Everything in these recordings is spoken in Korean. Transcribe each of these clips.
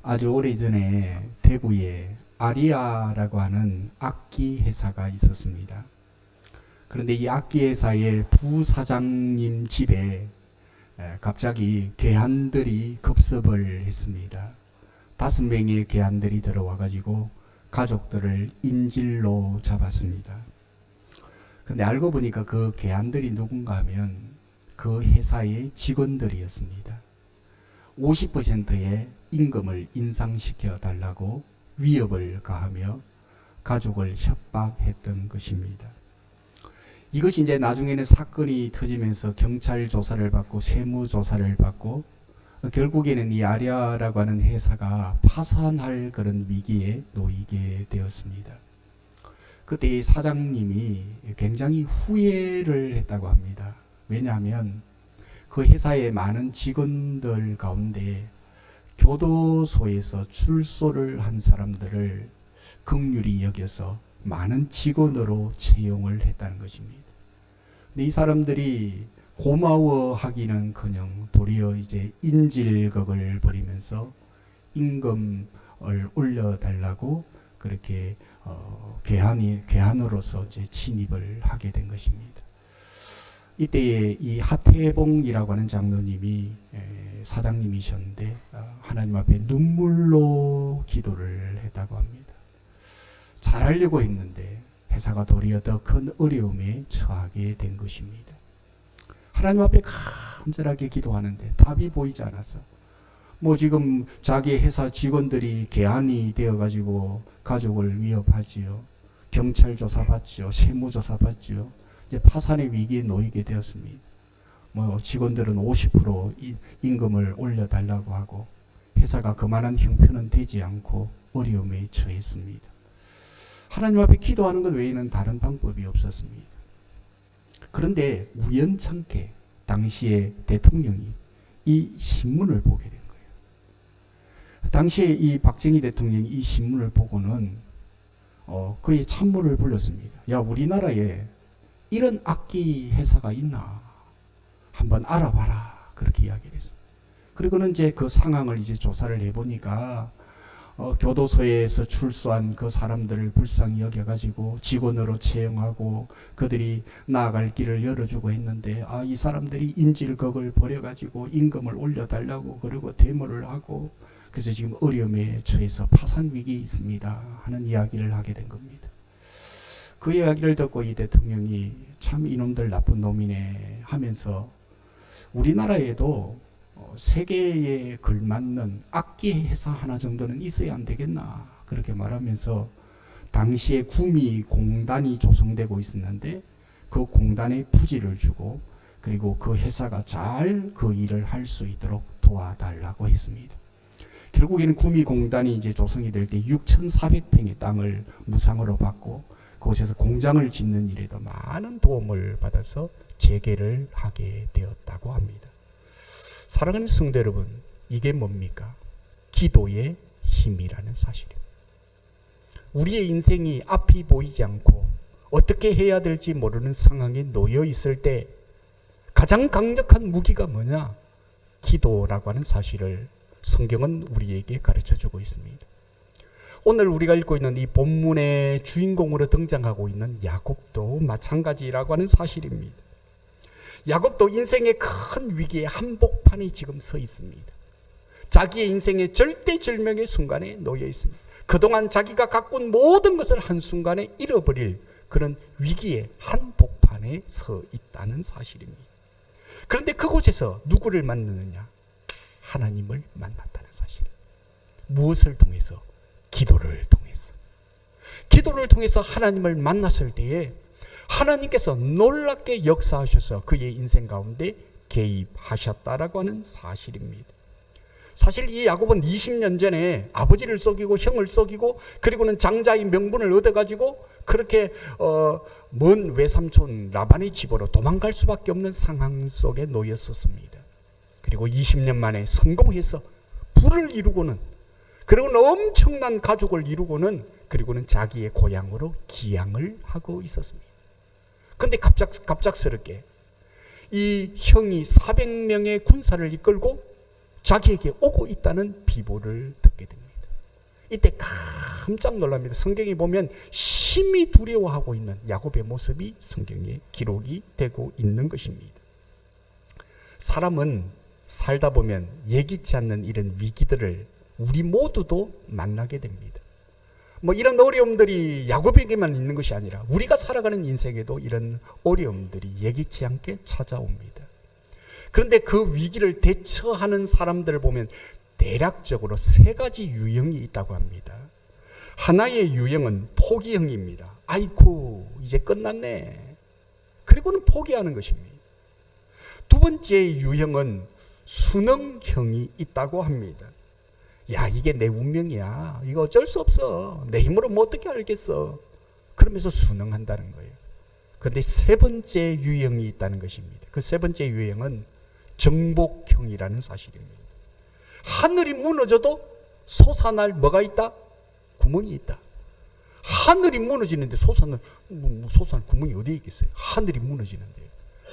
아주 오래전에 대구에 아리아라고 하는 악기 회사가 있었습니다. 그런데 이 악기 회사의 부사장님 집에 갑자기 괴한들이 급습을 했습니다. 5명의 괴한들이 들어와 가지고 가족들을 인질로 잡았습니다. 근데 알고 보니까 그 괴한들이 누군가 하면 그 회사의 직원들이었습니다. 50%의 임금을 인상시켜 달라고 위협을 가하며 가족을 협박했던 것입니다. 이것이 이제 나중에는 사건이 터지면서 경찰 조사를 받고 세무 조사를 받고 결국에는 이 아리아라고 하는 회사가 파산할 그런 위기에 놓이게 되었습니다. 그때 이 사장님이 굉장히 후회를 했다고 합니다. 왜냐하면 그 회사의 많은 직원들 가운데 교도소에서 출소를 한 사람들을 긍휼히 여겨서 많은 직원으로 채용을 했다는 것입니다. 근데 이 사람들이 고마워하기는커녕 도리어 이제 인질극을 벌이면서 임금을 올려달라고 그렇게 괴한으로서 이제 진입을 하게 된 것입니다. 이때에 이 하태봉이라고 하는 장로님이 사장님이셨는데 하나님 앞에 눈물로 기도를 했다고 합니다. 잘하려고 했는데 회사가 도리어 더 큰 어려움에 처하게 된 것입니다. 하나님 앞에 간절하게 기도하는데 답이 보이지 않았어. 뭐 지금 자기 회사 직원들이 괴한이 되어가지고 가족을 위협하지요. 경찰 조사 받지요. 세무 조사 받지요. 이제 파산의 위기에 놓이게 되었습니다. 뭐 직원들은 50% 임금을 올려달라고 하고 회사가 그만한 형편은 되지 않고 어려움에 처했습니다. 하나님 앞에 기도하는 것 외에는 다른 방법이 없었습니다. 그런데 우연찮게 당시에 대통령이 이 신문을 보게 된 거예요. 당시에 이 박정희 대통령이 이 신문을 보고는 그의 참모를 불렀습니다. 야, 우리나라에 이런 악기 회사가 있나 한번 알아봐라, 그렇게 이야기를 했습니다. 그리고는 이제 그 상황을 이제 조사를 해보니까 교도소에서 출소한 그 사람들을 불쌍히 여겨가지고 직원으로 채용하고 그들이 나아갈 길을 열어주고 했는데 이 사람들이 인질극을 벌여가지고 임금을 올려달라고 그리고 데모를 하고 그래서 지금 어려움에 처해서 파산 위기에 있습니다 하는 이야기를 하게 된 겁니다. 그 이야기를 듣고 이 대통령이 참 이놈들 나쁜 놈이네 하면서 우리나라에도 세계에 걸맞는 악기 회사 하나 정도는 있어야 안 되겠나 그렇게 말하면서 당시에 구미공단이 조성되고 있었는데 그 공단에 부지를 주고 그리고 그 회사가 잘 그 일을 할 수 있도록 도와달라고 했습니다. 결국에는 구미공단이 이제 조성이 될 때 6,400평의 땅을 무상으로 받고 그곳에서 공장을 짓는 일에도 많은 도움을 받아서 재개를 하게 되었다고 합니다. 사랑하는 성도 여러분, 이게 뭡니까? 기도의 힘이라는 사실입니다. 우리의 인생이 앞이 보이지 않고 어떻게 해야 될지 모르는 상황에 놓여 있을 때 가장 강력한 무기가 뭐냐? 기도라고 하는 사실을 성경은 우리에게 가르쳐주고 있습니다. 오늘 우리가 읽고 있는 이 본문의 주인공으로 등장하고 있는 야곱도 마찬가지라고 하는 사실입니다. 야곱도 인생의 큰 위기의 한복판에 지금 서 있습니다. 자기의 인생의 절대절명의 순간에 놓여 있습니다. 그동안 자기가 가꾼 모든 것을 한순간에 잃어버릴 그런 위기의 한복판에 서 있다는 사실입니다. 그런데 그곳에서 누구를 만나느냐? 하나님을 만났다는 사실. 무엇을 통해서? 기도를 통해서. 기도를 통해서 하나님을 만났을 때에 하나님께서 놀랍게 역사하셔서 그의 인생 가운데 개입하셨다라고 하는 사실입니다. 사실 이 야곱은 20년 전에 아버지를 속이고 형을 속이고 그리고는 장자의 명분을 얻어가지고 그렇게 먼 외삼촌 라반의 집으로 도망갈 수밖에 없는 상황 속에 놓였었습니다. 그리고 20년 만에 성공해서 부를 이루고는 그리고는 엄청난 가족을 이루고는 그리고는 자기의 고향으로 귀향을 하고 있었습니다. 그런데 갑작스럽게 이 형이 400명의 군사를 이끌고 자기에게 오고 있다는 비보를 듣게 듣게 됩니다. 이때 깜짝 놀랍니다. 성경에 보면 심히 두려워하고 있는 야곱의 모습이 성경에 기록이 되고 있는 것입니다. 사람은 살다 보면 예기치 않는 이런 위기들을 우리 모두도 만나게 됩니다. 이런 어려움들이 야곱에게만 있는 것이 아니라 우리가 살아가는 인생에도 이런 어려움들이 예기치 않게 찾아옵니다. 그런데 그 위기를 대처하는 사람들을 보면 대략적으로 3가지 유형이 있다고 합니다. 하나의 유형은 포기형입니다. 아이고 이제 끝났네. 그리고는 포기하는 것입니다. 두 번째 유형은 순응형이 있다고 합니다. 야, 이게 내 운명이야. 이거 어쩔 수 없어. 내 힘으로 뭐 어떻게 알겠어. 그러면서 순응한다는 거예요. 그런데 3번째 유형이 있다는 것입니다. 그 3번째 유형은 정복형이라는 사실입니다. 하늘이 무너져도 솟아날 뭐가 있다? 구멍이 있다. 하늘이 무너지는데 솟아날 구멍이 어디에 있겠어요? 하늘이 무너지는데요.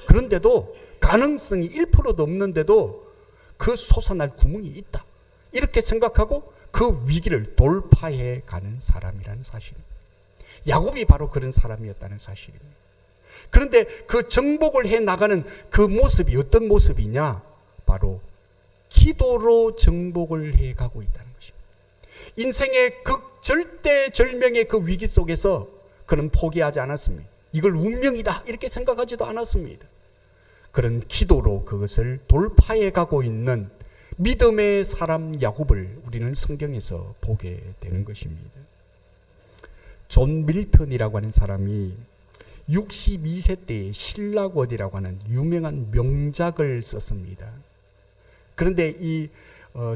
그런데도 가능성이 1%도 없는데도 그 솟아날 구멍이 있다. 이렇게 생각하고 그 위기를 돌파해 가는 사람이라는 사실입니다. 야곱이 바로 그런 사람이었다는 사실입니다. 그런데 그 정복을 해 나가는 그 모습이 어떤 모습이냐? 바로 기도로 정복을 해 가고 있다는 것입니다. 인생의 절대절명의 그 위기 속에서 그는 포기하지 않았습니다. 이걸 운명이다 이렇게 생각하지도 않았습니다. 그런 기도로 그것을 돌파해 가고 있는 믿음의 사람 야곱을 우리는 성경에서 보게 되는 것입니다. 존 밀턴이라고 하는 사람이 62세 때에 신라권이라고 하는 유명한 명작을 썼습니다. 그런데 이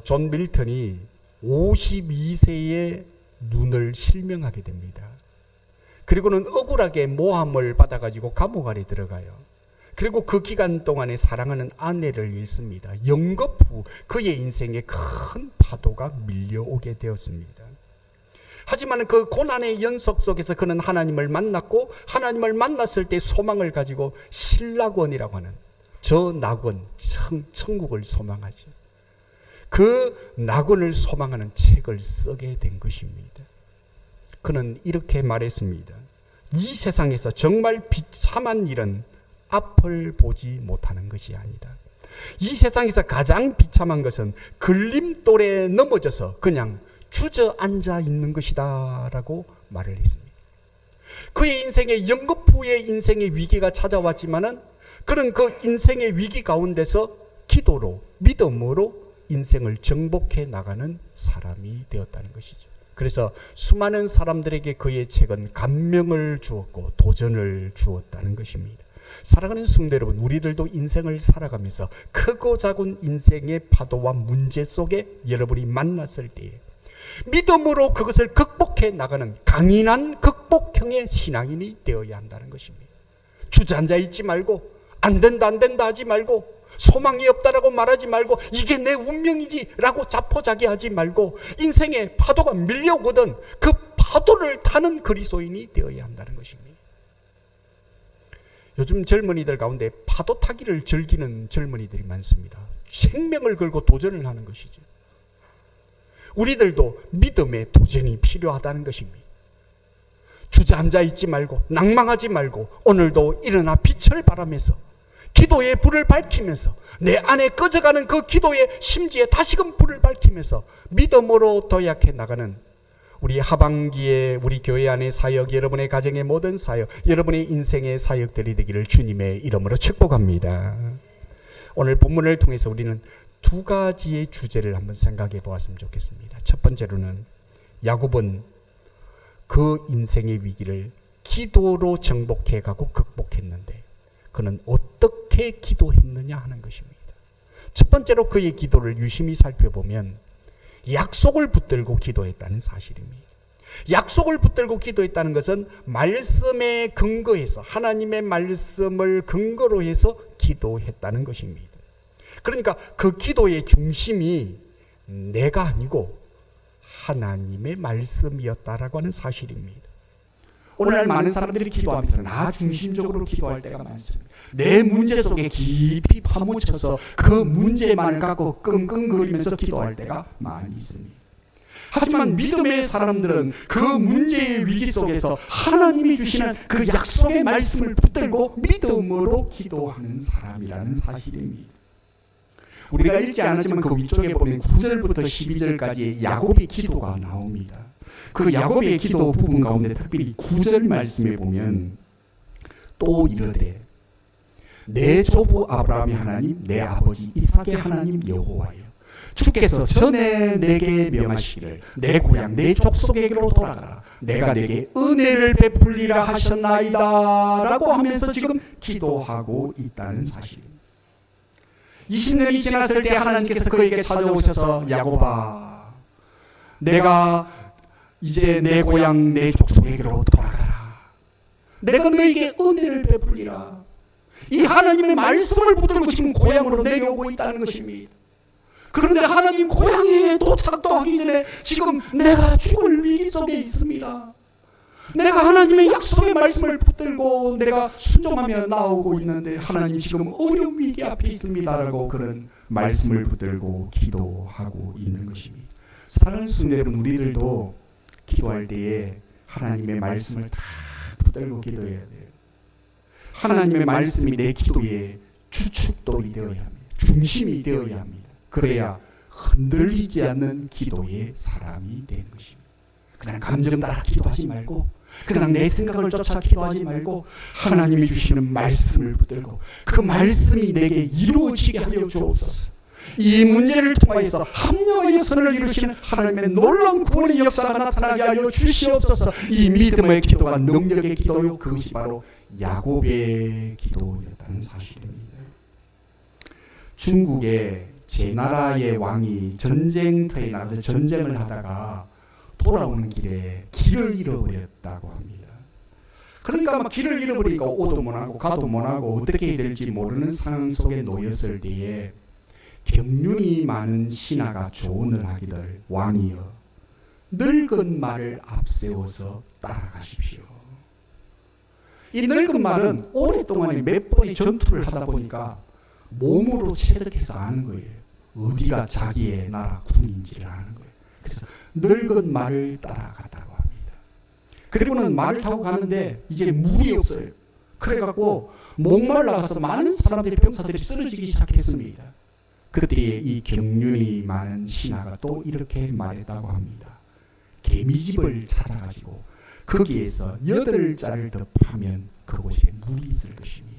존 밀턴이 52세에 눈을 실명하게 됩니다. 그리고는 억울하게 모함을 받아가지고 감옥 안에 들어가요. 그리고 그 기간 동안에 사랑하는 아내를 잃습니다. 영겁 후 그의 인생에 큰 파도가 밀려오게 되었습니다. 하지만 그 고난의 연속 속에서 그는 하나님을 만났고 하나님을 만났을 때 소망을 가지고 신라권이라고 하는 저 낙원, 천국을 소망하죠. 그 낙원을 소망하는 책을 쓰게 된 것입니다. 그는 이렇게 말했습니다. 이 세상에서 정말 비참한 일은 앞을 보지 못하는 것이 아니다. 이 세상에서 가장 비참한 것은 걸림돌에 넘어져서 그냥 주저앉아 있는 것이다 라고 말을 했습니다. 그의 인생의 영겁 후의 인생의 위기가 찾아왔지만은 그는 그 인생의 위기 가운데서 기도로 믿음으로 인생을 정복해 나가는 사람이 되었다는 것이죠. 그래서 수많은 사람들에게 그의 책은 감명을 주었고 도전을 주었다는 것입니다. 사랑하는 성도 여러분, 우리들도 인생을 살아가면서 크고 작은 인생의 파도와 문제 속에 여러분이 만났을 때에 믿음으로 그것을 극복해 나가는 강인한 극복형의 신앙인이 되어야 한다는 것입니다. 주저앉아 있지 말고 안 된다 하지 말고 소망이 없다라고 말하지 말고 이게 내 운명이지 라고 자포자기하지 말고 인생의 파도가 밀려오거든 그 파도를 타는 그리스도인이 되어야 한다는 것입니다. 요즘 젊은이들 가운데 파도 타기를 즐기는 젊은이들이 많습니다. 생명을 걸고 도전을 하는 것이죠. 우리들도 믿음의 도전이 필요하다는 것입니다. 주저앉아 있지 말고 낭망하지 말고 오늘도 일어나 빛을 발하면서 기도의 불을 밝히면서 내 안에 꺼져가는 그 기도의 심지에 다시금 불을 밝히면서 믿음으로 도약해 나가는 우리 하반기에 우리 교회 안의 사역, 여러분의 가정의 모든 사역, 여러분의 인생의 사역들이 되기를 주님의 이름으로 축복합니다. 오늘 본문을 통해서 우리는 2가지의 주제를 한번 생각해 보았으면 좋겠습니다. 첫 번째로는 야곱은 그 인생의 위기를 기도로 정복해 가고 극복했는데 그는 어떻게 기도했느냐 하는 것입니다. 첫 번째로 그의 기도를 유심히 살펴보면 약속을 붙들고 기도했다는 사실입니다. 약속을 붙들고 기도했다는 것은 말씀에 근거해서 하나님의 말씀을 근거로 해서 기도했다는 것입니다. 그러니까 그 기도의 중심이 내가 아니고 하나님의 말씀이었다라고 하는 사실입니다. 오늘날 많은 사람들이 기도하면서 나 중심적으로 기도할 때가 많습니다. 내 문제 속에 깊이 파묻혀서 그 문제만을 갖고 끙끙거리면서 기도할 때가 많이 있습니다. 하지만 믿음의 사람들은 그 문제의 위기 속에서 하나님이 주시는 그 약속의 말씀을 붙들고 믿음으로 기도하는 사람이라는 사실입니다. 우리가 읽지 않았지만 그 위쪽에 보면 9절부터 12절까지 야곱의 기도가 나옵니다. 그 야곱의 기도 부분 가운데 특별히 9절 말씀에 보면 또 이르되 내 조부 아브라함의 하나님 내 아버지 이삭의 하나님 여호와여 주께서 전에 내게 명하시기를 내 고향 내 족속에게로 돌아가라 내가 내게 은혜를 베풀리라 하셨나이다 라고 하면서 지금 기도하고 있다는 사실입니다. 20년이 지났을 때 하나님께서 그에게 찾아오셔서 야곱아 내가 이제 내 고향 내 족속에게로 돌아가라 내가 너에게 은혜를 베풀리라. 이 하나님의 말씀을 붙들고 지금 고향으로 내려오고 있다는 것입니다. 그런데 하나님 고향에 도착도 하기 전에 지금 내가 죽을 위기 속에 있습니다. 내가 하나님의 약속의 말씀을 붙들고 내가 순종하며 나오고 있는데 하나님 지금 어려운 위기 앞에 있습니다라고 그런 말씀을 붙들고 기도하고 있는 것입니다. 사랑하는 성도 여러분, 우리들도 기도할 때에 하나님의 말씀을 다 붙들고 기도해야 돼요. 하나님의 말씀이 내 기도의 주축돌이 되어야 합니다. 중심이 되어야 합니다. 그래야 흔들리지 않는 기도의 사람이 되는 것입니다. 그냥 감정 따라 기도하지 말고 그냥 내 생각을 쫓아 기도하지 말고 하나님이 주시는 말씀을 붙들고 그 말씀이 내게 이루어지게 하여 주옵소서. 이 문제를 통하여서 합력의 선을 이루시는 하나님의 놀라운 구원의 역사가 나타나게 하여 주시옵소서. 이 믿음의 기도가 능력의 기도요, 그것이 바로 야곱의 기도였다는 사실입니다. 중국의 제나라의 왕이 전쟁터에 나가서 전쟁을 하다가 돌아오는 길에 길을 잃어버렸다고 합니다. 그러니까 막 길을 잃어버리니까 오도 못하고 가도 못하고 어떻게 해야 될지 모르는 상황 속에 놓였을 때에 경륜이 많은 신하가 조언을 하기를 왕이여 늙은 말을 앞세워서 따라가십시오. 이 늙은 말은 오랫동안 몇 번의 전투를 하다 보니까 몸으로 체득해서 아는 거예요. 어디가 자기의 나라 군인지를 아는 거예요. 그래서 늙은 말을 따라갔다고 합니다. 그리고는 말을 타고 가는데 이제 물이 없어요. 그래갖고 목말라가서 많은 사람들이 병사들이 쓰러지기 시작했습니다. 그때에 이 경륜이 많은 신하가 또 이렇게 말했다고 합니다. 개미집을 찾아가지고 거기에서 8자를 더 파면 그곳에 물이 있을 것입니다.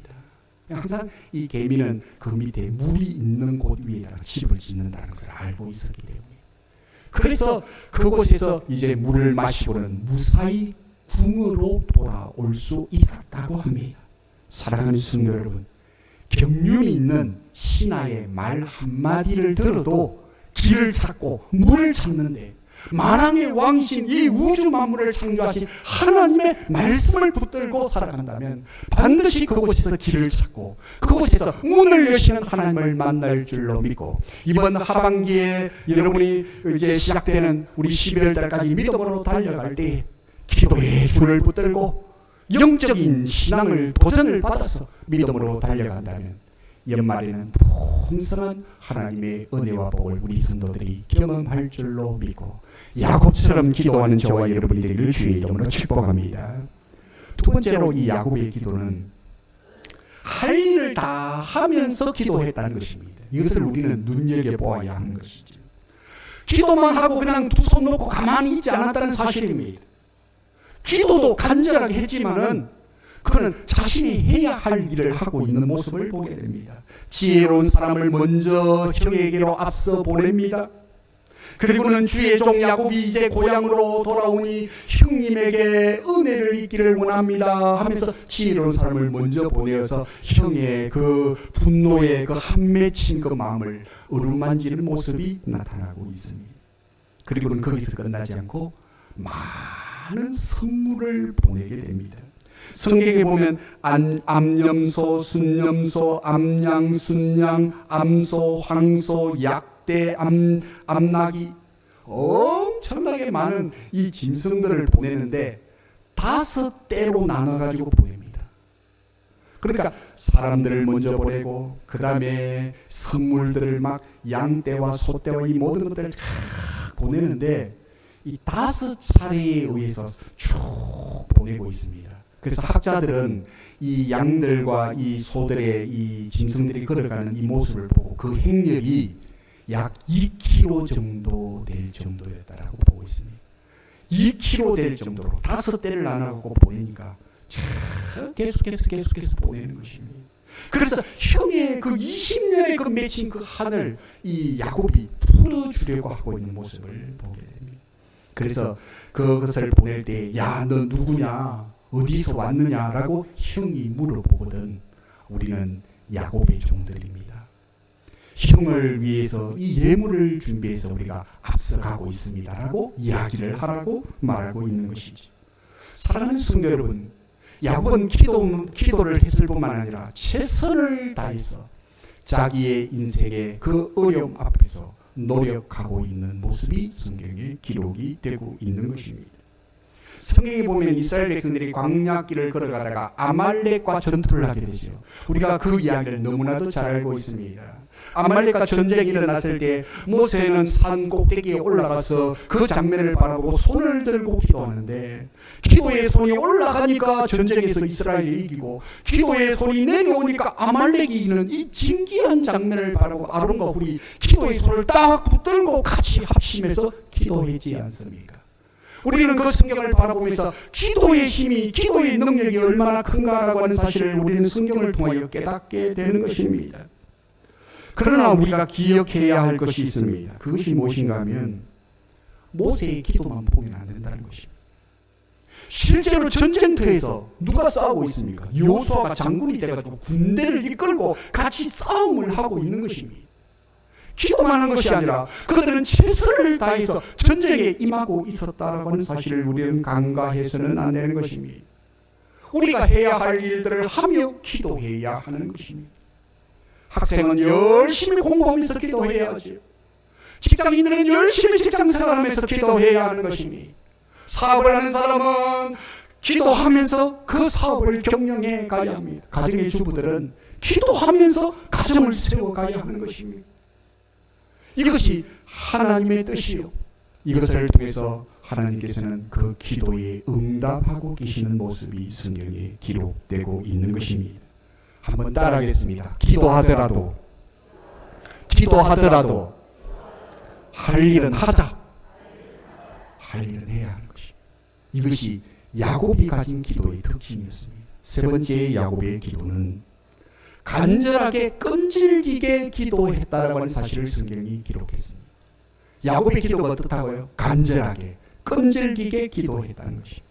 항상 이 개미는 그 밑에 물이 있는 곳 위에다가 집을 짓는다는 것을 알고 있었기 때문에 그래서 그곳에서 이제 물을 마시고는 무사히 궁으로 돌아올 수 있었다고 합니다. 사랑하는 성도 여러분, 경륜이 있는 신하의 말 한마디를 들어도 길을 찾고 물을 찾는데 만왕의 왕이신 이 우주 만물을 창조하신 하나님의 말씀을 붙들고 살아간다면 반드시 그곳에서 길을 찾고 그곳에서 문을 여시는 하나님을 만날 줄로 믿고 이번 하반기에 여러분이 이제 시작되는 우리 12월 달까지 믿음으로 달려갈 때 기도의 줄을 붙들고 영적인 신앙을 도전을 받아서 믿음으로 달려간다면 연말에는 풍성한 하나님의 은혜와 복을 우리 성도들이 경험할 줄로 믿고 야곱처럼 기도하는 저와 여러분이 되기를 주의 이름으로 축복합니다. 두 번째로 이 야곱의 기도는 할 일을 다 하면서 기도했다는 것입니다. 이것을 우리는 눈여겨보아야 하는 것이죠. 기도만 하고 그냥 두 손 놓고 가만히 있지 않았다는 사실입니다. 기도도 간절하게 했지만은 그는 자신이 해야 할 일을 하고 있는 모습을 보게 됩니다. 지혜로운 사람을 먼저 형에게로 앞서 보냅니다. 그리고는 주의 종 야곱이 이제 고향으로 돌아오니 형님에게 은혜를 잊기를 원합니다 하면서 지혜로운 사람을 먼저 보내어서 형의 그 분노의 그 한맺힌 그 마음을 어루만지는 모습이 나타나고 있습니다. 그리고는 거기서 끝나지 않고 많은 선물을 보내게 됩니다. 성경에 보면 암염소, 순염소, 암양, 순양, 암소, 황소, 약대, 암나기 엄청나게 많은 이 짐승들을 보내는데 5대로 나눠가지고 보냅니다. 그러니까 사람들을 먼저 보내고 그 다음에 선물들을 막 양떼와 소떼와 이 모든 것들을 쫙 보내는데 이 5차례에 의해서 쭉 보내고 있습니다. 그래서 학자들은 이 양들과 이 소들의 이 짐승들이 걸어가는 이 모습을 보고 그 행렬이 약 2km 정도 될 정도였다라고 보고 있습니다. 2km 될 정도로 5대를 나눠갖고 보내니까 계속해서 보내는 것입니다. 그래서 형의 그 20년의 그 맺힌 그 한을 이 야곱이 풀어주려고 하고 있는 모습을 보게 됩니다. 그래서 그것을 보낼 때, 야, 너 누구냐? 어디서 왔느냐라고 형이 물어보거든. 우리는 야곱의 종들입니다. 형을 위해서 이 예물을 준비해서 우리가 앞서가고 있습니다라고 이야기를 하라고 말하고 있는 것이지. 사랑하는 성도 여러분, 야곱은 기도를 했을 뿐만 아니라 최선을 다해서 자기의 인생의 그 어려움 앞에서 노력하고 있는 모습이 성경에 기록이 되고 있는 것입니다. 성경에 보면 이스라엘 백성들이 광야길을 걸어가다가 아말렉과 전투를 하게 되죠. 우리가 그 이야기를 너무나도 잘 알고 있습니다. 아말렉과 전쟁이 일어났을 때 모세는 산 꼭대기에 올라가서 그 장면을 바라보고 손을 들고 기도하는데, 기도의 손이 올라가니까 전쟁에서 이스라엘이 이기고, 기도의 손이 내려오니까 아말렉이 이기는 이 진기한 장면을 바라보고 아론과 훌이 기도의 손을 딱 붙들고 같이 합심해서 기도했지 않습니까? 우리는 그 성경을 바라보면서 기도의 힘이, 기도의 능력이 얼마나 큰가라고 하는 사실을 우리는 성경을 통하여 깨닫게 되는 것입니다. 그러나 우리가 기억해야 할 것이 있습니다. 그것이 무엇인가 하면 모세의 기도만 보면 안 된다는 것입니다. 실제로 전쟁터에서 누가 싸우고 있습니까? 여호수아가 장군이 돼가지고 군대를 이끌고 같이 싸움을 하고 있는 것입니다. 기도만 한 것이 아니라 그들은 최선을 다해서 전쟁에 임하고 있었다라고 하는 사실을 우리는 간과해서는 안 되는 것입니다. 우리가 해야 할 일들을 하며 기도해야 하는 것입니다. 학생은 열심히 공부하면서 기도해야지. 직장인들은 열심히 직장 생활하면서 기도해야 하는 것입니다. 사업을 하는 사람은 기도하면서 그 사업을 경영해 가야 합니다. 가정의 주부들은 기도하면서 가정을 세워가야 하는 것입니다. 이것이 하나님의 뜻이요. 이것을 통해서 하나님께서는 그 기도에 응답하고 계시는 모습이 성경에 기록되고 있는 것입니다. 한번 따라하겠습니다. 기도하더라도 할 일은 하자. 할 일은 해야 하는 것입니다. 이것이 야곱이 가진 기도의 특징이었습니다. 세 번째 야곱의 기도는 간절하게 끈질기게 기도했다라고 하는 사실을 성경이 기록했습니다. 야곱의 기도가 어떻다고요? 간절하게 끈질기게 기도했다는 것입니다.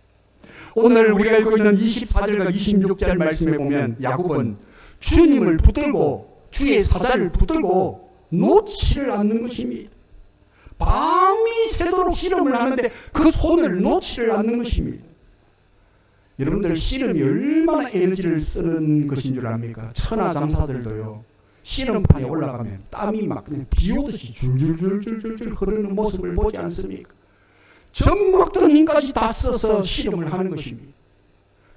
오늘 우리가 읽고 있는 24절과 26절 말씀에 보면 야곱은 주님을 붙들고 주의 사자를 붙들고 놓지를 않는 것입니다. 밤이 새도록 씨름을 하는데 그 손을 놓지를 않는 것입니다. 여러분들 씨름이 얼마나 에너지를 쓰는 것인 줄 압니까? 천하장사들도요, 씨름판에 올라가면 땀이 막 그냥 비 오듯이 줄줄줄줄줄 흐르는 모습을 보지 않습니까? 젖먹던 힘까지 다 써서 씨름을 하는 것입니다.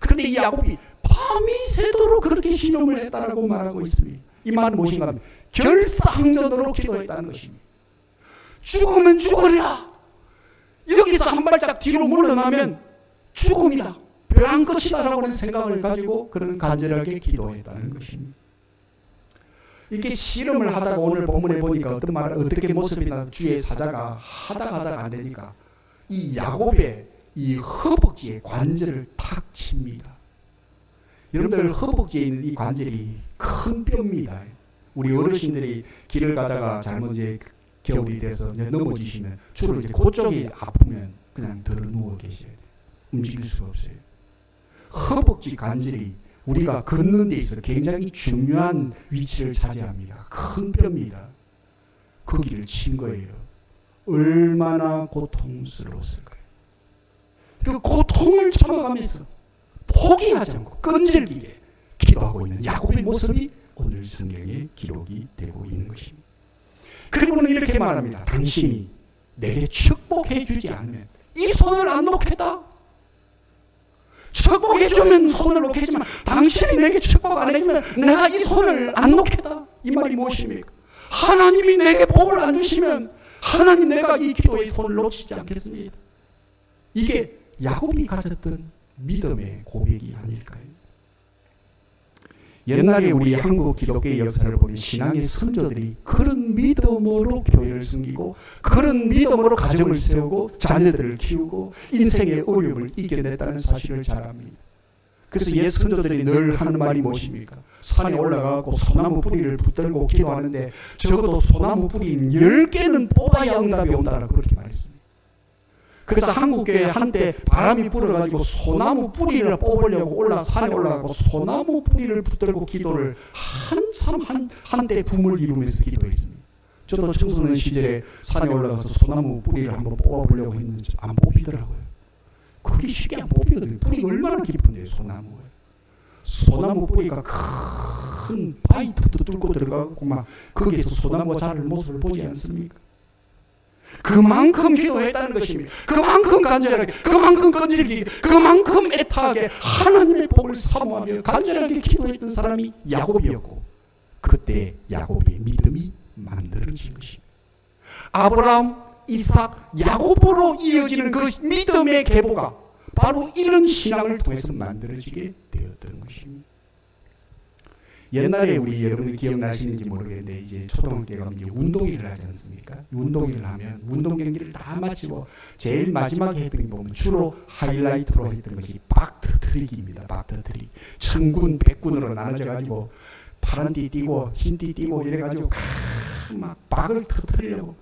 그런데 이 야곱이 밤이 새도록 그렇게 씨름을 했다라고 말하고 있습니다. 이 말은 무엇인가 하면 결사항전으로 기도했다는 것입니다. 죽으면 죽으리라. 여기서 한 발짝 뒤로 물러나면 죽음이다. 벼랑 끝이다라고 하는 생각을 가지고 그런 간절하게 기도했다는 것입니다. 이렇게 씨름을 하다가 오늘 본문에 보니까 어떻게 모습이나 주의 사자가 하다가 안 되니까 이 야곱의 이 허벅지에 관절을 탁 칩니다. 여러분들 허벅지에 있는 이 관절이 큰 뼈입니다. 우리 어르신들이 길을 가다가 잘못 이제 겨울이 돼서 넘어지시면 주로 이제 그쪽이 아프면 그냥 들어 누워 계셔야 돼요. 움직일 수가 없어요. 허벅지 관절이 우리가 걷는 데 있어서 굉장히 중요한 위치를 차지합니다. 큰 뼈입니다. 거기를 친 거예요. 얼마나 고통스러웠을까요? 그 고통을 참아가면서 포기하지 않고 끈질기게 기도하고 있는 야곱의 모습이 오늘 성경에 기록이 되고 있는 것입니다. 그리고는 이렇게 말합니다. 당신이 내게 축복해 주지 않으면 이 손을 안 놓겠다. 축복해주면 손을 놓겠지만 당신이 내게 축복 안 해주면 내가 이 손을 안 놓겠다. 이 말이 무엇입니까? 하나님이 내게 복을 안 주시면 하나님 내가 이 기도의 손을 놓치지 않겠습니다. 이게 야곱이 가졌던 믿음의 고백이 아닐까요? 옛날에 우리 한국 기독교의 역사를 보면 신앙의 선조들이 그런 믿음으로 교회를 섬기고 그런 믿음으로 가정을 세우고 자녀들을 키우고 인생의 어려움을 이겨냈다는 사실을 잘 압니다. 그래서 옛 선조들이 늘 하는 말이 무엇입니까? 산에 올라가고 소나무 뿌리를 붙들고 기도하는데 적어도 소나무 뿌리는 10개는 뽑아야 응답이 온다라고 그렇게 말했습니다. 그래서 한국교회 한때 바람이 불어가지고 소나무 뿌리를 뽑으려고 산에 올라가고 소나무 뿌리를 붙들고 기도를 한참 한때 붐을 이루면서 기도했습니다. 저도 청소년 시절에 산에 올라가서 소나무 뿌리를 한번 뽑아보려고 했는데 안 뽑히더라고요. 그게 쉽게 안 뽑히거든요. 뿌리가 얼마나 깊은데요, 소나무에. 소나무 뿌리가 큰 바위부터 뚫고 들어가고 막 거기에서 소나무가 자랄 모습을 보지 않습니까? 그만큼 기도했다는 것입니다. 그만큼 간절하게, 그만큼 끈질기게, 그만큼 애타게 하나님의 복을 사모하며 간절하게 기도했던 사람이 야곱이었고 그때 야곱의 믿음이 만들어진 것입니다. 아브라함, 이삭, 야곱으로 이어지는 그 믿음의 계보가 바로 이런 신앙을 통해서 만들어지게 되었던 것입니다. 옛날에 우리 여러분이 기억나시는지 모르겠는데 이제 초등학교 때 가면 이제 운동회를 하지 않습니까? 운동회를 하면 운동 경기를 다 마치고 제일 마지막에 했던 게 보면 주로 하이라이트로 했던 것이 박 터트리기입니다. 박 터트리기. 천군, 백군으로 나눠져 가지고 파란 띠 띠고 흰 띠 띠고 이래 가지고 막 박을 터트리려고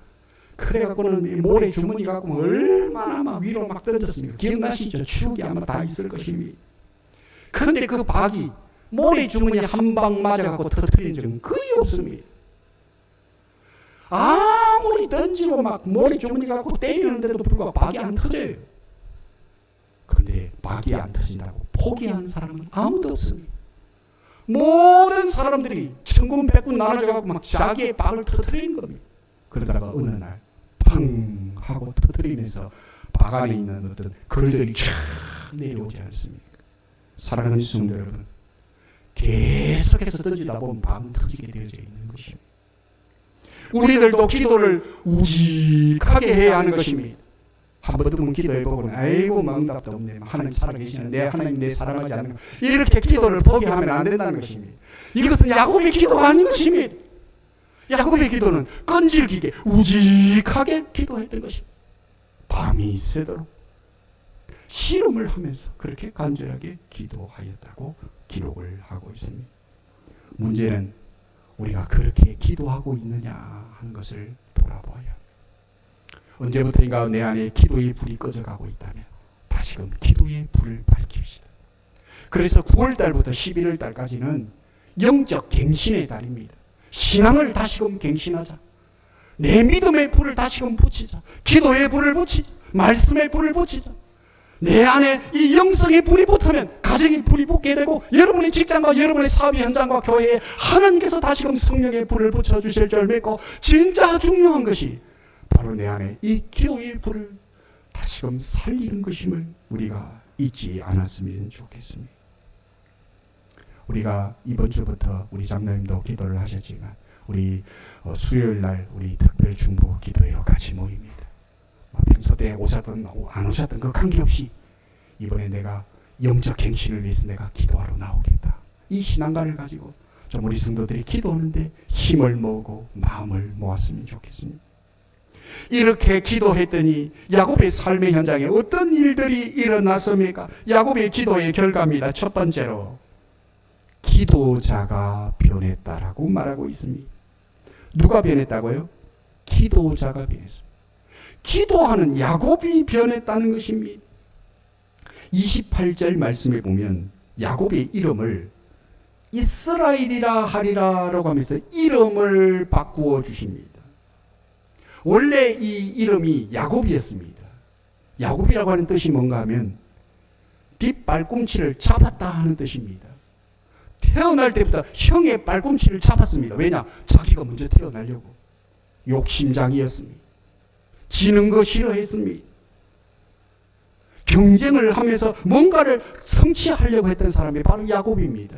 그래 갖고는 모래 주머니 갖고 얼마나 막 위로 막 던졌습니까? 기억나시죠? 추억이 아마 다 있을 것입니다. 그런데 그 박이 모래 주머니 한 방 맞아갖고 터뜨리는 적은 거의 없습니다. 아무리 던지고 막 모래 주머니 갖고 때리는데도 불구하고 박이 안 터져요. 그런데 박이 안 터진다고 포기하는 사람은 아무도 없습니다. 모든 사람들이 천군 백군 나눠져갖고 막 자기의 박을 터뜨리는 겁니다. 그러다가 어느 날 팡 하고 터뜨리면서 박 안에 있는 어떤 글들이 쫙 내려오지 않습니까? 사랑하는 성도 여러분, 계속해서 던지다 보면 박은 터지게 되어져 있는 것입니다. 우리들도 기도를 우직하게 해야 하는 것입니다. 한 번쯤은 기도해보고는 아이고 응답도 없네. 하나님 살아계시는데 하나님 내 사랑하지 않는 것. 이렇게 기도를 포기하면 안 된다는 것입니다. 이것은 야곱의 기도가 아닌 것입니다. 야곱의 기도는 끈질기게 우직하게 기도했던 것입니다. 밤이 새도록 씨름을 하면서 그렇게 간절하게 기도하였다고 기록을 하고 있습니다. 문제는 우리가 그렇게 기도하고 있느냐 하는 것을 돌아봐야. 언제부터인가 내 안에 기도의 불이 꺼져가고 있다면 다시금 기도의 불을 밝힙시다. 그래서 9월달부터 11월달까지는 영적 갱신의 달입니다. 신앙을 다시금 갱신하자. 내 믿음의 불을 다시금 붙이자. 기도의 불을 붙이자. 말씀의 불을 붙이자. 내 안에 이 영성의 불이 붙으면 가정의 불이 붙게 되고 여러분의 직장과 여러분의 사업의 현장과 교회에 하나님께서 다시금 성령의 불을 붙여주실 줄 믿고 진짜 중요한 것이 바로 내 안에 이 기도의 불을 다시금 살리는 것임을 우리가 잊지 않았으면 좋겠습니다. 우리가 이번 주부터 우리 장로님도 기도를 하셨지만 우리 수요일 날 우리 특별 중보 기도회로 같이 모입니다. 평소 때 오셨든 안 오셨든 그 관계없이 이번에 내가 영적 갱신을 위해서 내가 기도하러 나오겠다. 이 신앙관을 가지고 좀 우리 성도들이 기도하는데 힘을 모으고 마음을 모았으면 좋겠습니다. 이렇게 기도했더니 야곱의 삶의 현장에 어떤 일들이 일어났습니까? 야곱의 기도의 결과입니다. 첫 번째로 기도자가 변했다라고 말하고 있습니다. 누가 변했다고요? 기도자가 변했습니다. 기도하는 야곱이 변했다는 것입니다. 28절 말씀에 보면 야곱의 이름을 이스라엘이라 하리라라고 하면서 이름을 바꾸어 주십니다. 원래 이 이름이 야곱이었습니다. 야곱이라고 하는 뜻이 뭔가 하면 뒷발꿈치를 잡았다 하는 뜻입니다. 태어날 때부터 형의 발꿈치를 잡았습니다. 왜냐? 자기가 먼저 태어나려고. 욕심장이었습니다. 지는 거 싫어했습니다. 경쟁을 하면서 뭔가를 성취하려고 했던 사람이 바로 야곱입니다.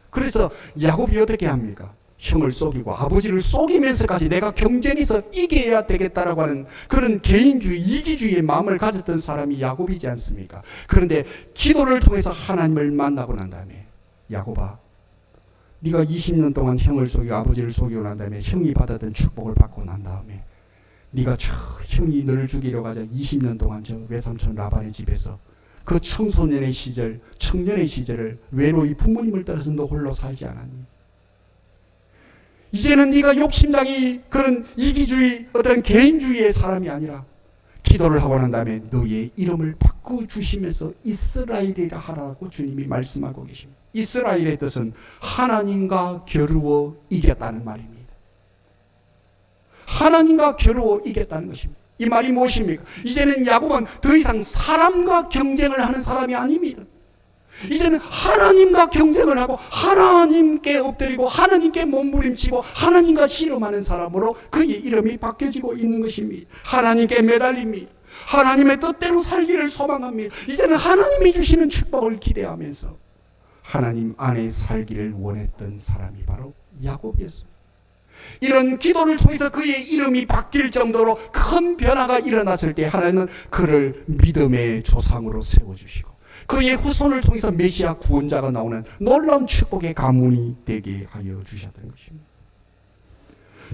그래서 야곱이 어떻게 합니까? 형을 속이고 아버지를 속이면서까지 내가 경쟁에서 이겨야 되겠다라고 하는 그런 개인주의, 이기주의의 마음을 가졌던 사람이 야곱이지 않습니까? 그런데 기도를 통해서 하나님을 만나고 난 다음에 야곱아, 네가 20년 동안 형을 속이고 아버지를 속이고 난 다음에 형이 받았던 축복을 받고 난 다음에 네가 형이 너를 죽이려고 하자 20년 동안 저 외삼촌 라반의 집에서 그 청소년의 시절, 청년의 시절을 외로이 부모님을 따라서 너 홀로 살지 않았니? 이제는 네가 욕심장이 그런 이기주의, 어떤 개인주의의 사람이 아니라 기도를 하고 난 다음에 너의 이름을 바꾸주시면서 이스라엘이라 하라고 주님이 말씀하고 계십니다. 이스라엘의 뜻은 하나님과 겨루어 이겼다는 말입니다. 하나님과 겨루어 이겼다는 것입니다. 이 말이 무엇입니까? 이제는 야곱은 더 이상 사람과 경쟁을 하는 사람이 아닙니다. 이제는 하나님과 경쟁을 하고 하나님께 엎드리고 하나님께 몸부림치고 하나님과 씨름하는 사람으로 그의 이름이 바뀌어지고 있는 것입니다. 하나님께 매달립니다. 하나님의 뜻대로 살기를 소망합니다. 이제는 하나님이 주시는 축복을 기대하면서 하나님 안에 살기를 원했던 사람이 바로 야곱이었습니다. 이런 기도를 통해서 그의 이름이 바뀔 정도로 큰 변화가 일어났을 때 하나님은 그를 믿음의 조상으로 세워주시고 그의 후손을 통해서 메시아 구원자가 나오는 놀라운 축복의 가문이 되게 하여 주셨던 것입니다.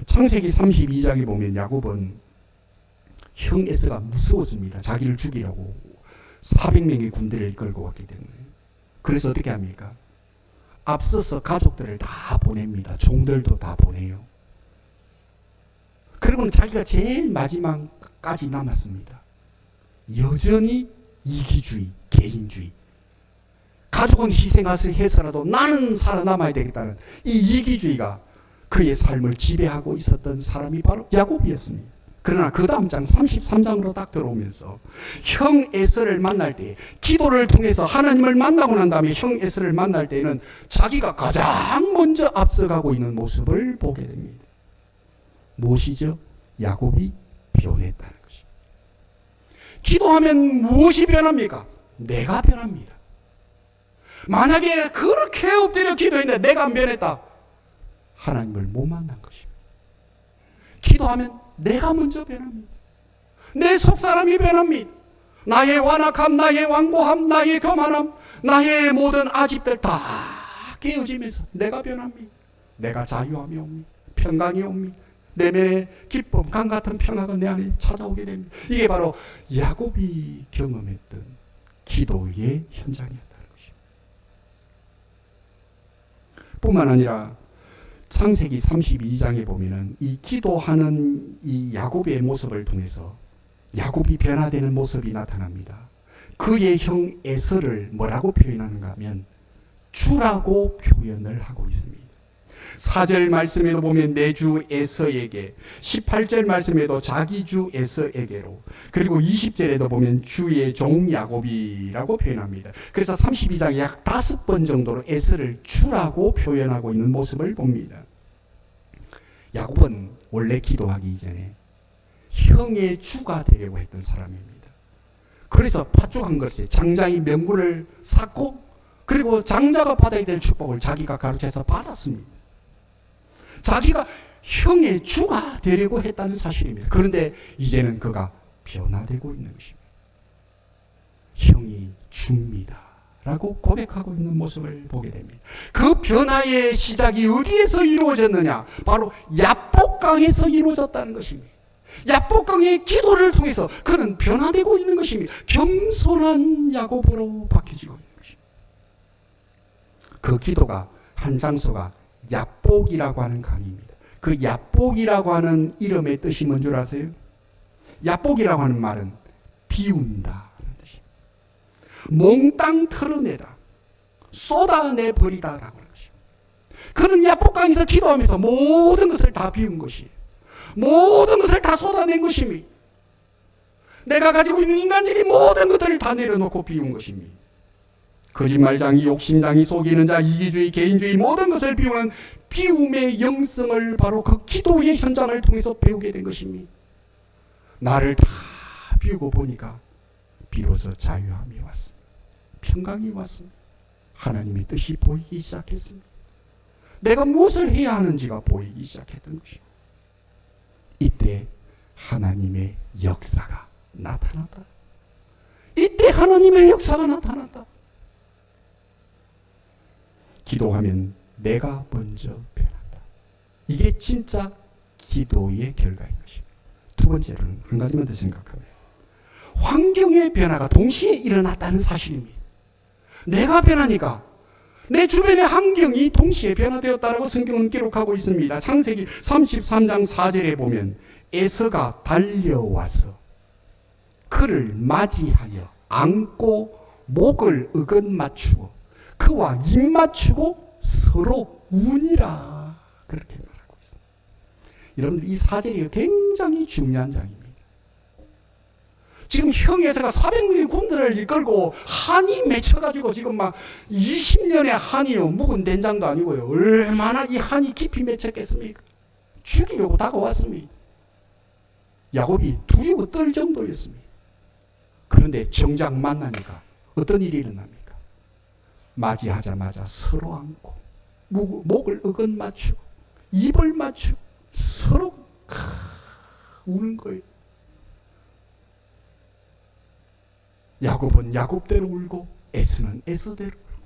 창세기 32장에 보면 야곱은 형 에서가 무서웠습니다. 자기를 죽이려고 400명의 군대를 이끌고 왔기 때문에. 그래서 어떻게 합니까? 앞서서 가족들을 다 보냅니다. 종들도 다 보내요. 그리고는 자기가 제일 마지막까지 남았습니다. 여전히 이기주의, 개인주의. 가족은 희생해서라도 나는 살아남아야 되겠다는 이 이기주의가 그의 삶을 지배하고 있었던 사람이 바로 야곱이었습니다. 그러나 그 다음 장 33장으로 딱 들어오면서 형 에서를 만날 때 기도를 통해서 하나님을 만나고 난 다음에 형 에서를 만날 때는 자기가 가장 먼저 앞서가고 있는 모습을 보게 됩니다. 무엇이죠? 야곱이 변했다는 것입니다. 기도하면 무엇이 변합니까? 내가 변합니다. 만약에 그렇게 엎드려 기도했는데 내가 안 변했다. 하나님을 못 만난 것입니다. 기도하면 내가 먼저 변합니다. 내 속사람이 변합니다. 나의 완악함, 나의 완고함, 나의 교만함, 나의 모든 아집들 다 깨어지면서 내가 변합니다. 내가 자유함이 옵니다. 평강이 옵니다. 내면의 기쁨, 강 같은 평화가 내 안에 찾아오게 됩니다. 이게 바로 야곱이 경험했던 기도의 현장이었다는 것입니다. 뿐만 아니라 창세기 32장에 보면은 이 기도하는 이 야곱의 모습을 통해서 야곱이 변화되는 모습이 나타납니다. 그의 형 에서를 뭐라고 표현하는가 하면 주라고 표현을 하고 있습니다. 4절 말씀에도 보면 내 주 에서에게, 18절 말씀에도 자기 주 에서에게로, 그리고 20절에도 보면 주의 종 야곱이라고 표현합니다. 그래서 32장에 약 5번 정도로 에서를 주라고 표현하고 있는 모습을 봅니다. 야곱은 원래 기도하기 이전에 형의 주가 되려고 했던 사람입니다. 그래서 파죽한 것이 장자의 명분을 쌓고 그리고 장자가 받아야 될 축복을 자기가 가르쳐서 받았습니다. 자기가 형의 주가 되려고 했다는 사실입니다. 그런데 이제는 그가 변화되고 있는 것입니다. 형이 주입니다 라고 고백하고 있는 모습을 보게 됩니다. 그 변화의 시작이 어디에서 이루어졌느냐? 바로 야복강에서 이루어졌다는 것입니다. 야복강의 기도를 통해서 그는 변화되고 있는 것입니다. 겸손한 야곱으로 바뀌어지고 있는 것입니다. 그 기도가 한 장소가 야복이라고 하는 강입니다. 그 야복이라고 하는 이름의 뜻이 뭔 줄 아세요? 야복이라고 하는 말은 비운다 하는 뜻입니다. 몽땅 털어내다, 쏟아내버리다라고 하는 것입니다. 그는 야복강에서 기도하면서 모든 것을 다 비운 것이에요. 모든 것을 다 쏟아낸 것입니다. 내가 가지고 있는 인간적인 모든 것들을 다 내려놓고 비운 것입니다. 거짓말장이, 욕심장이, 속이는 자, 이기주의, 개인주의 모든 것을 비우는 비움의 영성을 바로 그 기도의 현장을 통해서 배우게 된 것입니다. 나를 다 비우고 보니까 비로소 자유함이 왔습니다. 평강이 왔습니다. 하나님의 뜻이 보이기 시작했습니다. 내가 무엇을 해야 하는지가 보이기 시작했던 것입니다. 이때 하나님의 역사가 나타났다. 이때 하나님의 역사가 나타났다. 기도하면 내가 먼저 변한다. 이게 진짜 기도의 결과인 것입니다. 두 번째로는 한 가지만 더 생각합니다. 환경의 변화가 동시에 일어났다는 사실입니다. 내가 변하니까 내 주변의 환경이 동시에 변화되었다라고 성경은 기록하고 있습니다. 창세기 33장 4절에 보면 에서가 달려와서 그를 맞이하여 안고 목을 어긋 맞추고 그와 입 맞추고 서로 우니라 그렇게 말하고 있습니다. 여러분들 이 4절이 굉장히 중요한 장입니다. 지금 형 에서가 400명의 군대를 이끌고 한이 맺혀가지고 지금 막 20년의 한이요. 묵은 된장도 아니고요. 얼마나 이 한이 깊이 맺혔겠습니까? 죽이려고 다가왔습니다. 야곱이 두려워 떨 정도였습니다. 그런데 정작 만나니까 어떤 일이 일어납니까? 맞이하자마자 서로 안고 목을 어긋 맞추고 입을 맞추고 서로 우는 거예요. 야곱은 야곱대로 울고 에서는 에서대로 울고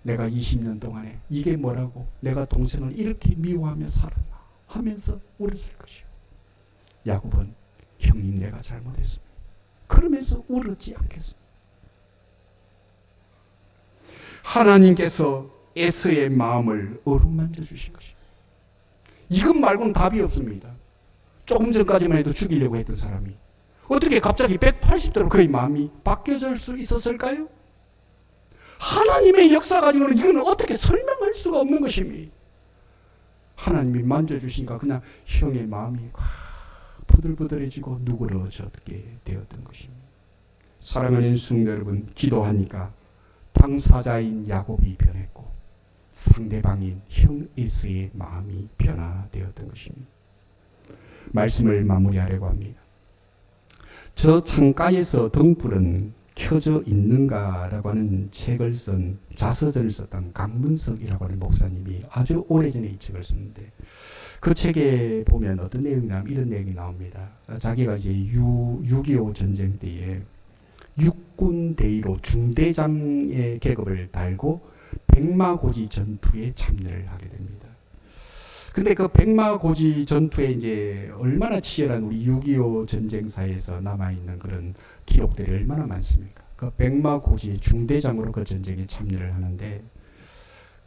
내가 20년 동안에 이게 뭐라고 내가 동생을 이렇게 미워하며 살았나 하면서 울었을 것이요. 야곱은 형님 내가 잘못했습니다. 그러면서 울었지 않겠습니까? 하나님께서 에서의 마음을 어루만져 주신 것입니다. 이것 말고는 답이 없습니다. 조금 전까지만 해도 죽이려고 했던 사람이 어떻게 갑자기 180도로 그의 마음이 바뀌어질 수 있었을까요? 하나님의 역사 가지고는 이거는 어떻게 설명할 수가 없는 것입니다. 하나님이 만져주시니까 그냥 형의 마음이 부들부들해지고 누그러졌게 되었던 것입니다. 사랑하는 성도 여러분, 기도하니까 당사자인 야곱이 변했고 상대방인 형 에서의 마음이 변화되었던 것입니다. 말씀을 마무리하려고 합니다. 저 창가에서 등불은 켜져 있는가라고 하는 책을 쓴 자서전을 썼던 강문석이라고 하는 목사님이 아주 오래전에 이 책을 썼는데 그 책에 보면 어떤 내용이 나오면 이런 내용이 나옵니다. 자기가 이제 6.25 전쟁 때에 육군 대위로 중대장의 계급을 달고 백마고지 전투에 참여를 하게 됩니다. 근데 그 백마고지 전투에 이제 얼마나 치열한 우리 6.25 전쟁사에서 남아있는 그런 기록들이 얼마나 많습니까? 그 백마고지 중대장으로 그 전쟁에 참여를 하는데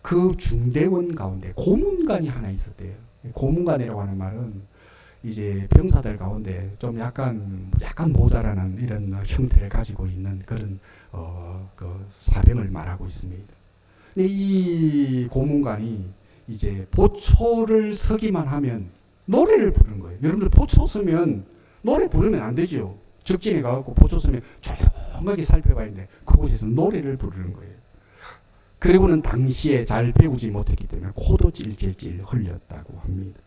그 중대원 가운데 고문관이 하나 있었대요. 고문관이라고 하는 말은 이제 병사들 가운데 좀 약간 모자라는 이런 형태를 가지고 있는 그런 그 사병을 말하고 있습니다. 근데 이 고문관이 이제 보초를 서기만 하면 노래를 부르는 거예요. 여러분들 보초 서면 노래 부르면 안 되죠. 적진에 가갖고 보초 서면 조용하게 살펴봐야 되는데 그곳에서 노래를 부르는 거예요. 그리고는 당시에 잘 배우지 못했기 때문에 코도 찔찔찔 흘렸다고 합니다.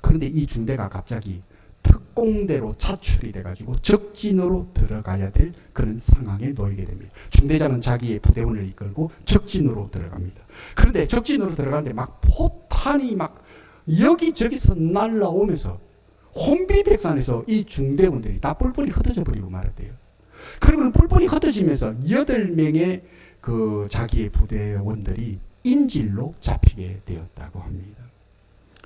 그런데 이 중대가 갑자기 특공대로 차출이 돼가지고 적진으로 들어가야 될 그런 상황에 놓이게 됩니다. 중대장은 자기의 부대원을 이끌고 적진으로 들어갑니다. 그런데 적진으로 들어가는데 막 포탄이 막 여기저기서 날라오면서 혼비백산해서 이 중대원들이 다 뿔뿔이 흩어져 버리고 말았대요. 그리고는 뿔뿔이 흩어지면서 8명의 그 자기의 부대원들이 인질로 잡히게 되었다고 합니다.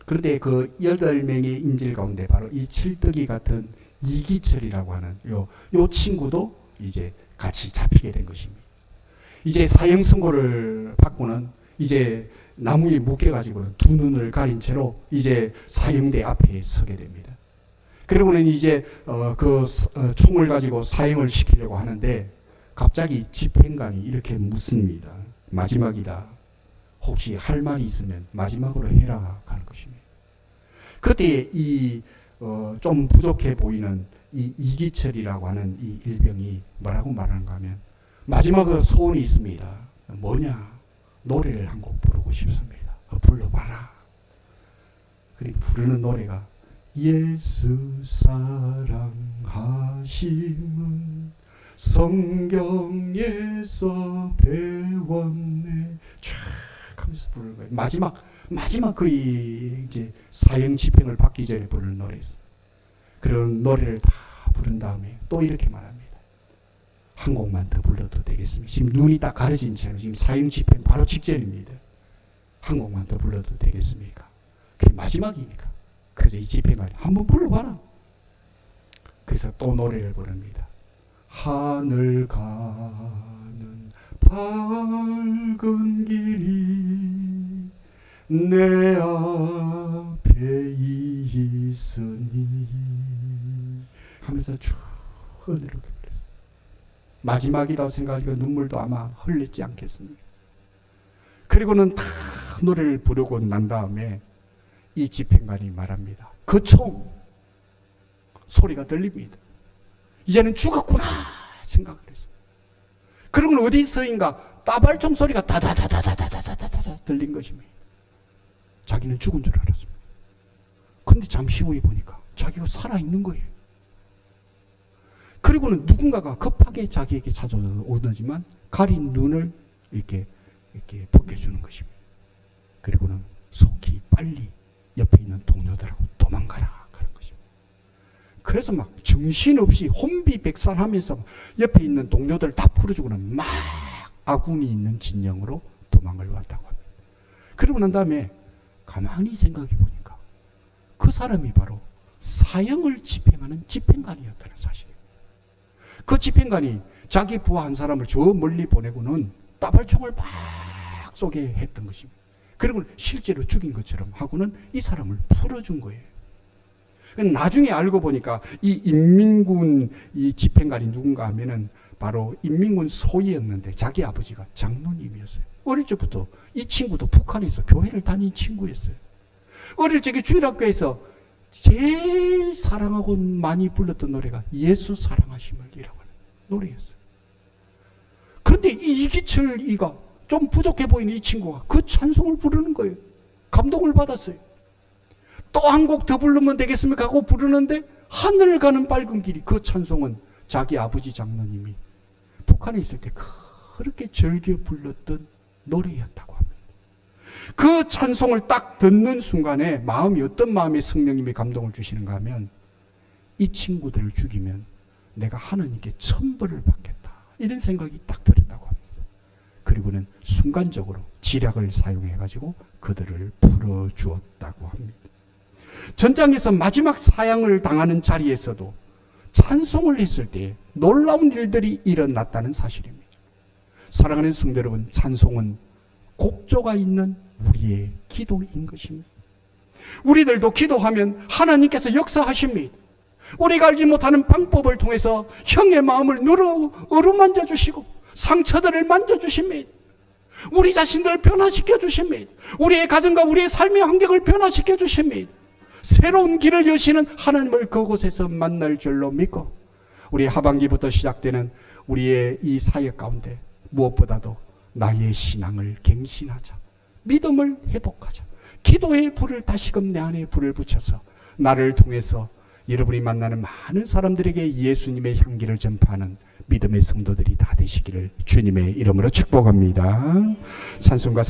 그런데 그 8명의 인질 가운데 바로 이 칠떡이 같은 이기철이라고 하는 요 친구도 이제 같이 잡히게 된 것입니다. 이제 사형 선고를 받고는 이제 나무에 묶여가지고 두 눈을 가린 채로 이제 사형대 앞에 서게 됩니다. 그리고는 이제 총을 가지고 사형을 시키려고 하는데 갑자기 집행관이 이렇게 묻습니다. 마지막이다. 혹시 할 말이 있으면 마지막으로 해라 하는 것입니다. 그때 이 좀 부족해 보이는 이 이기철이라고 하는 이 일병이 뭐라고 말하는가 하면 마지막으로 소원이 있습니다. 뭐냐? 노래를 한 곡 부르고 싶습니다. 불러봐라. 그리고 부르는 노래가 예수 사랑하심은 성경에서 배웠네. 쫙 하면서 부르는 거예요. 마지막 마지막 거의 이제 사형 집행을 받기 전에 부르는 노래였어요. 그런 노래를 다 부른 다음에 또 이렇게 말합니다. 한 곡만 더 불러도 되겠습니다. 지금 눈이 딱 가려진 채로 지금 사형 집행 바로 직전입니다. 한 곡만 더 불러도 되겠습니까? 그게 마지막이니까. 그래서 이 집행관이 한번 불러봐라. 그래서 또 노래를 부릅니다. 하늘 가는 밝은 길이 내 앞에 있으니 하면서 쭉 이렇게 불렀어요. 마지막이라고 생각하니까 눈물도 아마 흘리지 않겠습니까? 그리고는 다 노래를 부르고 난 다음에 이 집행관이 말합니다. 그 총 소리가 들립니다. 이제는 죽었구나 생각을 했어요. 그러고는 어디서인가 따발총 소리가 다다다다다다다다다 들린 것입니다. 자기는 죽은 줄 알았습니다. 그런데 잠시 후에 보니까 자기가 살아있는 거예요. 그리고는 누군가가 급하게 자기에게 찾아오더지만 가린 눈을 이렇게 벗겨주는 것입니다. 그리고는 속히 빨리 옆에 있는 동료들하고 도망가라 그런 것입니다. 그래서 막 정신없이 혼비백산하면서 옆에 있는 동료들 다 풀어주고는 막 아군이 있는 진영으로 도망을 왔다고 합니다. 그리고 난 다음에 가만히 생각해 보니까 그 사람이 바로 사형을 집행하는 집행관이었다는 사실입니다. 그 집행관이 자기 부하 한 사람을 저 멀리 보내고는 따발총을 막 쏘게 했던 것입니다. 그리고 실제로 죽인 것처럼 하고는 이 사람을 풀어준 거예요. 나중에 알고 보니까 이 인민군 이 집행관이 누군가 하면은 바로 인민군 소위였는데 자기 아버지가 장로님이었어요. 어릴 적부터 이 친구도 북한에서 교회를 다닌 친구였어요. 어릴 적에 주일학교에서 제일 사랑하고 많이 불렀던 노래가 예수 사랑하심을이라고 하는 노래였어요. 그런데 이 이기철 이가 좀 부족해 보이는 이 친구가 그 찬송을 부르는 거예요. 감동을 받았어요. 또 한 곡 더 부르면 되겠습니까 하고 부르는데 하늘 가는 밝은 길이 그 찬송은 자기 아버지 장로님이 북한에 있을 때 그렇게 즐겨 불렀던 노래였다고 합니다. 그 찬송을 딱 듣는 순간에 마음이 어떤 마음에 성령님이 감동을 주시는가 하면 이 친구들을 죽이면 내가 하나님께 천벌을 받겠다 이런 생각이 딱 들었다고 합니다. 그리고는 순간적으로 지략을 사용해가지고 그들을 풀어주었다고 합니다. 전장에서 마지막 사형을 당하는 자리에서도 찬송을 했을 때 놀라운 일들이 일어났다는 사실입니다. 사랑하는 성도 여러분, 찬송은 곡조가 있는 우리의 기도인 것입니다. 우리들도 기도하면 하나님께서 역사하십니다. 우리가 알지 못하는 방법을 통해서 형의 마음을 어루만져 주시고 상처들을 만져주십니다. 우리 자신들을 변화시켜 주십니다. 우리의 가정과 우리의 삶의 환경을 변화시켜 주십니다. 새로운 길을 여시는 하나님을 그곳에서 만날 줄로 믿고 우리 하반기부터 시작되는 우리의 이 사역 가운데 무엇보다도 나의 신앙을 갱신하자, 믿음을 회복하자, 기도의 불을 다시금 내 안에 불을 붙여서 나를 통해서 여러분이 만나는 많은 사람들에게 예수님의 향기를 전파하는 믿음의 성도들이 다 되시기를 주님의 이름으로 축복합니다. 찬송가